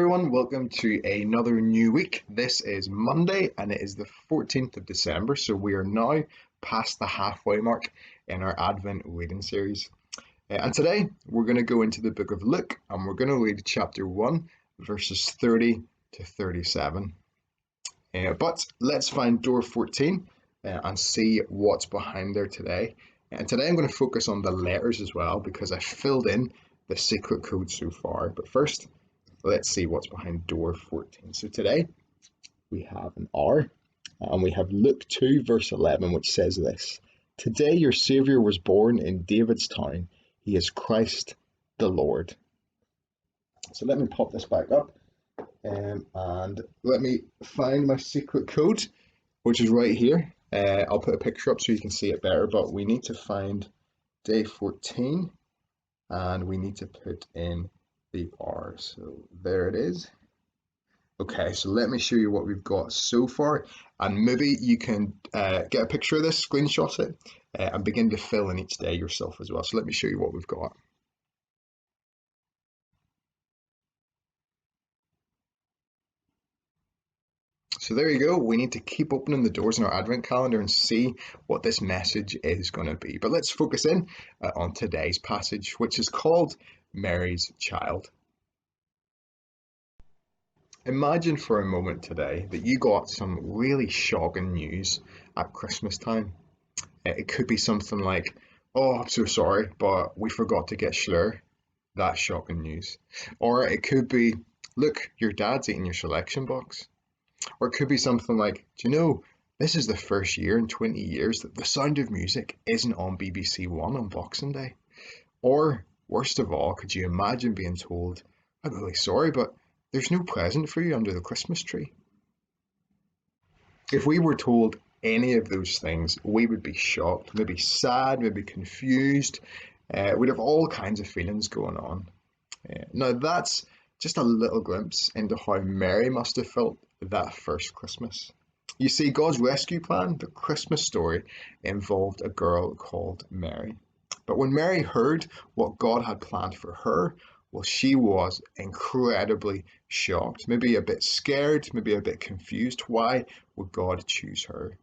everyone, welcome to another new week. This is Monday and it is the 14th of December, so we are now past the halfway mark in our Advent reading series. And today we're going to go into the book of Luke and we're going to read chapter 1, verses 30 to 37. But let's find door 14 and see what's behind there today. And today I'm going to focus on the letters as well because I filled in the secret code so far. But first, let's see what's behind door 14. So today we have an R and we have Luke 2 verse 11, which says this: "Today your Saviour was born in David's town. He is Christ the Lord." So let me pop this back up and let me find my secret code, which is right here. I'll put a picture up so you can see it better, but we need to find day 14 and we need to put in the R. So there it is. Okay, so let me show you what we've got so far, and maybe you can get a picture of this, screenshot it, and begin to fill in each day yourself as well. So let me show you what we've got. So there you go. We need to keep opening the doors in our Advent calendar and see what this message is going to be. But let's focus in on today's passage, which is called Mary's Child. Imagine for a moment today that you got some really shocking news at Christmas time. It could be something like, "Oh, I'm so sorry, but we forgot to get Schlur." That's shocking news. Or it could be, "Look, your dad's eating your selection box." Or it could be something like, "Do you know, this is the first year in 20 years that The Sound of Music isn't on BBC One on Boxing Day." Or, worst of all, could you imagine being told, "I'm really sorry, but there's no present for you under the Christmas tree"? If we were told any of those things, we would be shocked, maybe sad, maybe confused. We'd have all kinds of feelings going on. Now, that's just a little glimpse into how Mary must have felt that first Christmas. You see, God's rescue plan, the Christmas story, involved a girl called Mary. But when Mary heard what God had planned for her, well, she was incredibly shocked, maybe a bit scared, maybe a bit confused. Why would God choose her?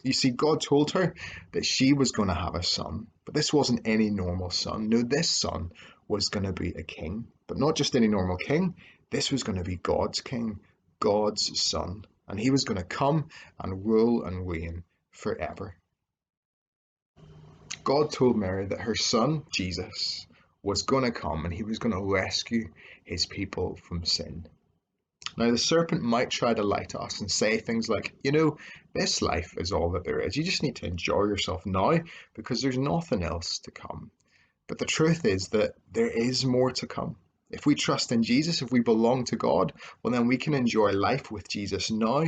You see, God told her that she was going to have a son, but this wasn't any normal son. No, this son was going to be a king, but not just any normal king. This was going to be God's king, God's son, and he was going to come and rule and reign forever. God told Mary that her son, Jesus, was going to come and he was going to rescue his people from sin. Now, the serpent might try to lie to us and say things like, "You know, this life is all that there is. You just need to enjoy yourself now because there's nothing else to come." But the truth is that there is more to come. If we trust in Jesus, if we belong to God, well, then we can enjoy life with Jesus now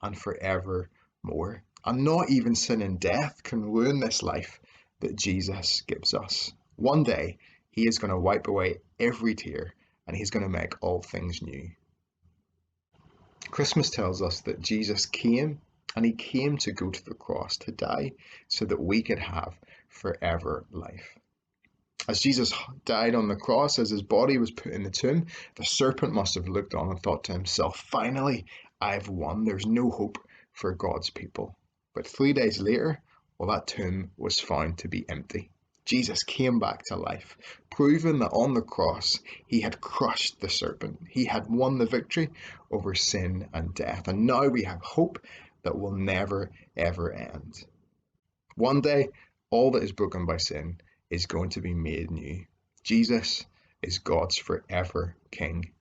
and forevermore. And not even sin and death can ruin this life that Jesus gives us. One day, he is going to wipe away every tear and he's going to make all things new. Christmas tells us that Jesus came, and he came to go to the cross to die so that we could have forever life. As Jesus died on the cross, as his body was put in the tomb, the serpent must have looked on and thought to himself, "Finally, I've won. There's no hope for God's people." But 3 days later, well, that tomb was found to be empty. Jesus came back to life, proving that on the cross he had crushed the serpent. He had won the victory over sin and death. And now we have hope that will never, ever end. One day, all that is broken by sin is going to be made new. Jesus is God's forever King,